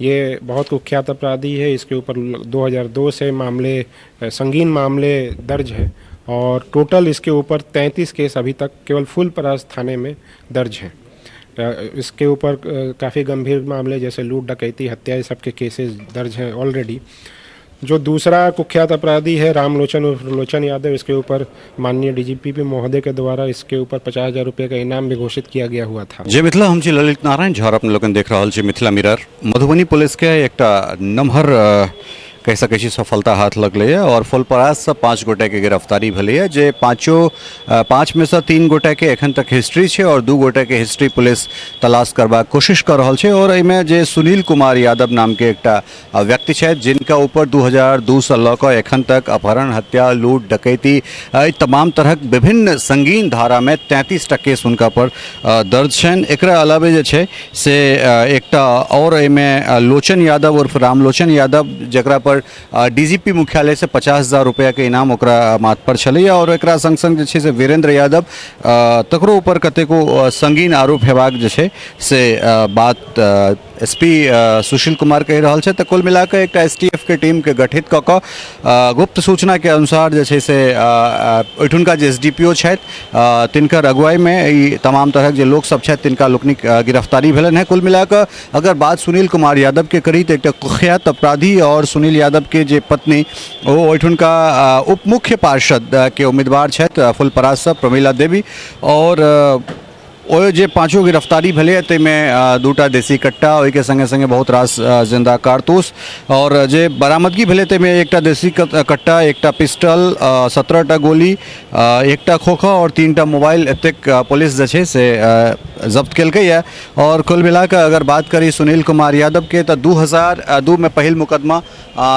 ये बहुत कुख्यात अपराधी है। इसके ऊपर 2002 से संगीन मामले दर्ज है और टोटल इसके ऊपर 33 केस अभी तक केवल फुलपरास थाने में दर्ज हैं। इसके ऊपर काफ़ी गंभीर मामले जैसे लूट, डकैती, हत्या, ये सब के केसेस दर्ज हैं ऑलरेडी। जो दूसरा कुख्यात अपराधी है रामलोचन यादव, इसके ऊपर माननीय डीजीपी महोदय के द्वारा इसके ऊपर 50,000 रुपये का इनाम भी घोषित किया गया हुआ था। जय मिथिला, हम छी ललित नारायण झा, अपने लोगन देख रहा छी मिथिला मिरर। मधुबनी पुलिस के एक नमहर कह सकै छी सफलता हाथ लगलै है और फुलपरास से 5 गोटे के गिरफ्तारी भेलै है। जे पाँच में से 3 गोटे के एखन तक हिस्ट्री है और 2 गोटे के हिस्ट्री पुलिस तलाश करबाक कोशिश कर रहल छै। और एहिमे जे सुनील कुमार यादव नाम के एक व्यक्ति है जिनका ऊपर 2002 से लऽ कऽ एखन तक अपहरण, हत्या, लूट, डकैती तमाम तरह विभिन्न संगीन धारा में 33टा केस हुनका पर दर्ज छनि। एकरा अलावे जे छै से एकटा और एहिमे लोचन यादव उर्फ रामलोचन यादव, जकरा पर डीजीपी मुख्यालय से 50,000 रुपया के इनाम ओकरा माथ पर छलैया और एकरा संग संग जे छै से वीरेंद्र यादव तकरो ऊपर कतेको संगीन आरोप हेबाक जे छै से बात एसपी सुशील कुमार कहि रहल छै। तऽ कुल मिलाकर एक एसटीएफ के टीम के गठित कऽ कऽ गुप्त सूचना के अनुसार जे छै से ओहिठुनका जे एसडीपीओ छथि तिनकर अगुवाई में ई तमाम तरह जे लोक सब छथि तिनका लोकनिक गिरफ्तारी भेलनि है। कुल मिलाकर अगर बात सुनील कुमार यादव के करी तो एक कुख्यात अपराधी और सुनील यादव के जे पत्नी वो ओहिठुनका उप मुख्य पार्षद के उम्मीदवार छथि फुलपरास से प्रमीला देवी। और ओ जे 5 गिरफ्तारी भेलै ताहिमे 2टा देसी कट्टा, ओहिके संगे संगे बहुत रास जिंदा कारतूस और जे बरामदगी भेलै ताहिमे एकटा देसी कट्टा, एकटा पिस्टल, 17टा गोली, एकटा खोखा और 3टा मोबाइल एतेक पुलिस जे छै से जब्त केलकैए। और कुल मिलाकर अगर बात करी सुनील कुमार यादव के तो 2002 में पहिल मुकदमा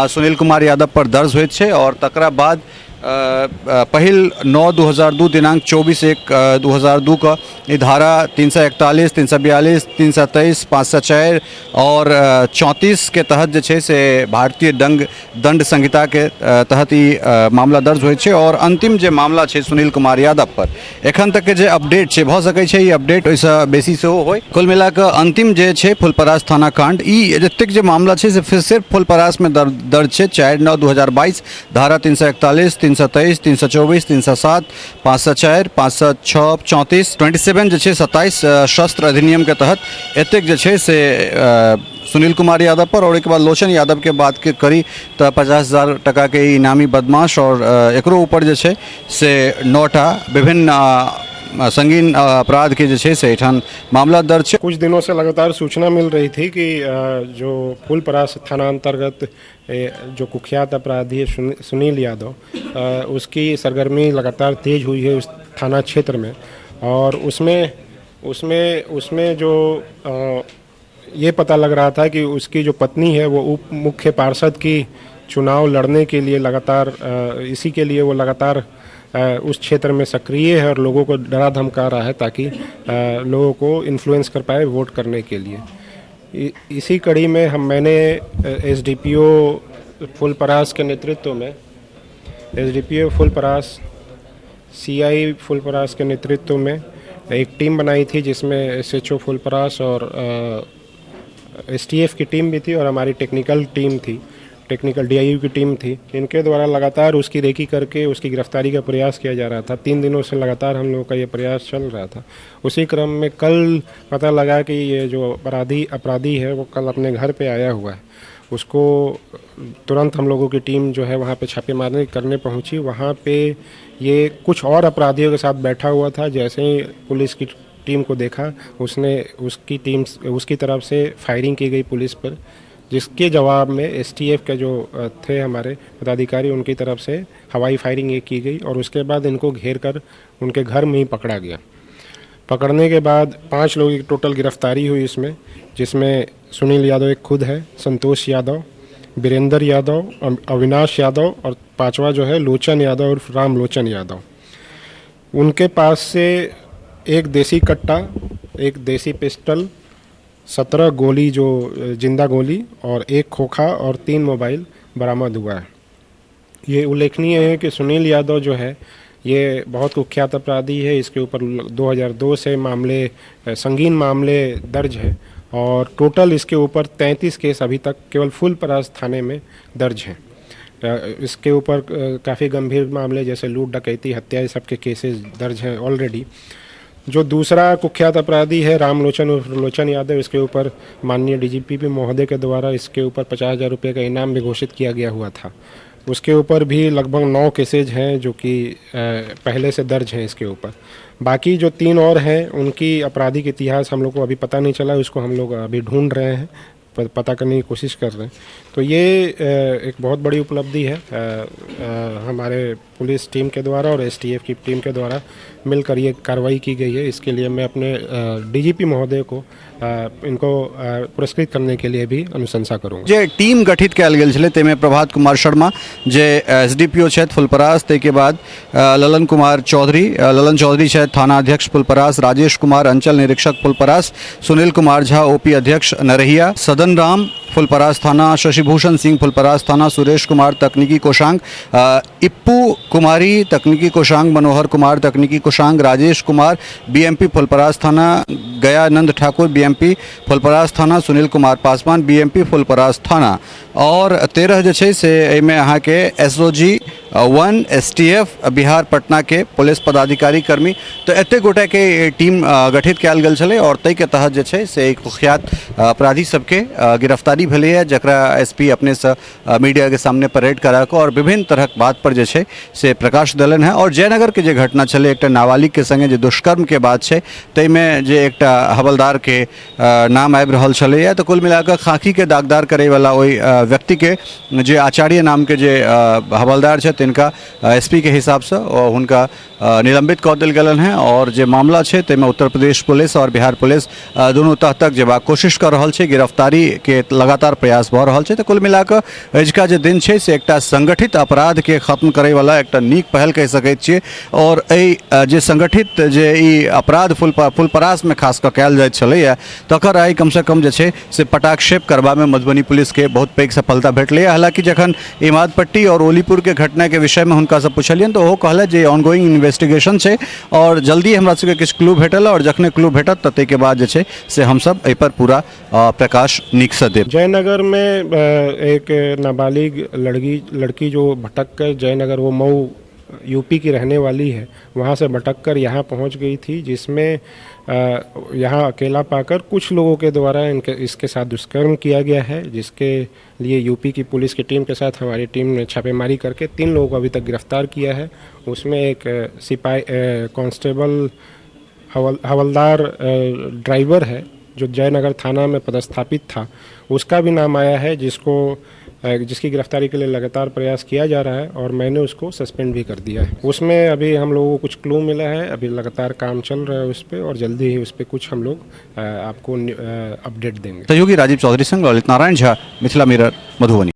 सुनील कुमार यादव पर दर्ज होइत छै और तकरा बाद पहिल 9/2002 दिनांक 24/1/2002 का ये धारा 341, 342, 323, 504 और 34 के तहत जे छै से भारतीय दंड संहिता के तहत ये मामला दर्ज होइत छै। और अंतिम जे मामला छै सुनील कुमार यादव पर एखन तक के जे अपडेट छै भऽ सकै छै, ई अपडेट ओहिसँ बेसी सेहो होय। कुल मिलाकर अंतिम जे छै फुलपरास थाना कांड ई जतेक जे मामला छै से फिर सिर्फ फुलपरास में दर्ज छै। 4/9/2022 धारा 341, 323, 324, 307, 504, 506, 34, 27 जे छै 27 शस्त्र अधिनियम के तहत एतेक जे छै से सुनील कुमार यादव पर और एक बाद लोचन यादव के बात के करी तो 50,000 टका के इनामी बदमाश और एकरो ऊपर जे छै से 9टा विभिन्न संगीन अपराध के जे से एठान मामला दर्ज है। कुछ दिनों से लगातार सूचना मिल रही थी कि जो फुलपरास थाना अंतर्गत जो कुख्यात अपराधी है सुनील यादव, उसकी सरगर्मी लगातार तेज हुई है उस थाना क्षेत्र में। और उसमें जो ये पता लग रहा था कि उसकी जो पत्नी है वो उप मुख्य पार्षद की चुनाव लड़ने के लिए लगातार इसी के लिए वो लगातार उस क्षेत्र में सक्रिय है और लोगों को डरा धमका रहा है ताकि लोगों को इन्फ्लुएंस कर पाए वोट करने के लिए। इसी कड़ी में मैंने एसडीपीओ फुलपरास के नेतृत्व में, एसडीपीओ फुलपरास, सीआई फुलपरास के नेतृत्व में एक टीम बनाई थी जिसमें एसएचओ फुलपरास और एसटीएफ की टीम भी थी और हमारी टेक्निकल टीम थी, टेक्निकल डीआईयू की टीम थी। इनके द्वारा लगातार उसकी रेकी करके उसकी गिरफ्तारी का प्रयास किया जा रहा था। 3 दिनों से लगातार हम लोगों का ये प्रयास चल रहा था। उसी क्रम में कल पता लगा कि ये जो अपराधी है वो कल अपने घर पे आया हुआ है। उसको तुरंत हम लोगों की टीम जो है वहाँ पे छापेमारी करने पहुँची। वहाँ पे ये कुछ और अपराधियों के साथ बैठा हुआ था। जैसे ही पुलिस की टीम को देखा उसकी तरफ से फायरिंग की गई पुलिस पर, जिसके जवाब में एसटीएफ के जो थे हमारे पदाधिकारी उनकी तरफ से हवाई फायरिंग ये की गई और उसके बाद इनको घेर कर उनके घर में ही पकड़ा गया। पकड़ने के बाद 5 लोगों की टोटल गिरफ्तारी हुई इसमें, जिसमें सुनील यादव एक खुद है, संतोष यादव, वीरेंद्र यादव, अविनाश यादव और 5वां जो है लोचन यादव और रामलोचन यादव। उनके पास से एक देसी कट्टा, एक देसी पिस्टल, 17 गोली जो जिंदा गोली और एक खोखा और 3 मोबाइल बरामद हुआ है। ये उल्लेखनीय है कि सुनील यादव जो है ये बहुत कुख्यात अपराधी है। इसके ऊपर 2002 से संगीन मामले दर्ज है और टोटल इसके ऊपर 33 केस अभी तक केवल फुलपरास थाने में दर्ज हैं। इसके ऊपर काफ़ी गंभीर मामले जैसे लूट, डकैती, हत्या, ये सब के केसेस दर्ज हैं ऑलरेडी। जो दूसरा कुख्यात अपराधी है रामलोचन यादव, इसके ऊपर माननीय डीजीपी महोदय के द्वारा इसके ऊपर 50,000 रुपये का इनाम भी घोषित किया गया हुआ था। उसके ऊपर भी लगभग 9 केसेज हैं जो कि पहले से दर्ज हैं इसके ऊपर। बाकी जो 3 और हैं उनकी आपराधिक इतिहास हम लोग को अभी पता नहीं चला, उसको हम लोग अभी ढूंढ रहे हैं, पता करने की कोशिश कर रहे हैं। तो ये एक बहुत बड़ी उपलब्धि है हमारे पुलिस टीम के द्वारा और एसटीएफ की टीम के द्वारा मिलकर ये कार्रवाई की गई है। इसके लिए मैं अपने डीजीपी महोदय को इनको पुरस्कृत करने के लिए भी अनुशंसा करूँगा। जे टीम गठित कयल गेल छलै ताहिमे प्रभात कुमार शर्मा जे एसडीपीओ छथि फुलपरास, ताहिके बाद ललन चौधरी छथि थानाध्यक्ष फुलपरास, राजेश कुमार अंचल निरीक्षक फुलपरास, सुनील कुमार झा ओपी अध्यक्ष नरहिया, सदन राम फुलपरास थाना, शशिभूषण सिंह फुलपरास थाना, सुरेश कुमार तकनीकी कोषांग, इप्पू कुमारी तकनीकी कोषांग, मनोहर कुमार तकनीकी कोषांग, राजेश कुमार बीएमपी फुलपरास थाना, गयानंद ठाकुर बीएमपी फुलपरास थाना, सुनील कुमार पासवान बीएमपी फुलपरास थाना और 13 जे छै से एहिमे अहाँके एसओजी 1 एसटीएफ बिहार पटना के पुलिस पदाधिकारी कर्मी, तो एते गोटे के टीम गठित कयल गेल छलै और ताहि के तहत जे छै से एक कुख्यात अपराधी सबके गिरफ्तारी भेलै है, जकरा एसपी अपने से मीडिया के सामने परेड करा के और विभिन्न तरहक बात पर जे छै से प्रकाश देलन है। और जयनगर के जे घटना छलै एकटा नाबालिग के संगे जे दुष्कर्म के बात छै, ताहिमे जे एकटा हवलदार के नाम आबि रहल छलैया, तो कुल मिलाकर खाकी के दागदार करे वाला ओहि व्यक्ति के जे आचार्य नाम के जे हवलदार छै तिनका एसपी के हिसाब से हुनका निलंबित कऽ देल गेलन है। और जे मामला छै ताहिमे उत्तर प्रदेश पुलिस और बिहार पुलिस दुनू तह तक जेबाक कोशिश कर रहल छै, गिरफ्तारी के लगातार प्रयास भऽ रहल छै। तो कुल मिलाकर अजुका जे दिन छै से एकटा संगठित अपराध के खत्म करे वाला एकटा नीक पहल कहि सकैत छियै। और एहि जे संगठित जे ई अपराध फुलपरास में खास कऽ कयल जाइत छलैया, तकर आइ कम से कम जे छै से पटाक्षेप करबा में मधुबनी पुलिस के बहुत पैघ सफलता भेटलै। हालांकि जखन इमादपट्टी और ओलीपुर के घटना के विषय में हुनका से पुछलियन तो ओहो कहले जे ऑनगोइंग इन्वेस्टिगेशन छै और जल्दी हमरा सबके किछु क्लू भेटल और जखने क्लू भेटत ताहि के बाद जे छै से हम सब एहि पर पूरा प्रकाश नीक से देब। जयनगर में एक नाबालिग लड़की जो भटक कर जयनगर, वो मऊ यूपी की रहने वाली है, वहाँ से भटक कर यहाँ पहुँच गई थी, जिसमें यहाँ अकेला पाकर कुछ लोगों के द्वारा इसके साथ दुष्कर्म किया गया है, जिसके लिए यूपी की पुलिस की टीम के साथ हमारी टीम ने छापेमारी करके 3 लोगों को अभी तक गिरफ्तार किया है। उसमें एक सिपाही कांस्टेबल हवलदार ड्राइवर है जो जयनगर थाना में पदस्थापित था, उसका भी नाम आया है, जिसकी गिरफ्तारी के लिए लगातार प्रयास किया जा रहा है और मैंने उसको सस्पेंड भी कर दिया है। उसमें अभी हम लोगों को कुछ क्लू मिला है, अभी लगातार काम चल रहा है उस पर और जल्दी ही उस पर कुछ हम लोग आपको अपडेट देंगे। सहयोगी राजीव चौधरी संग ललित नारायण झा, मिथिला मिरर, मधुबनी।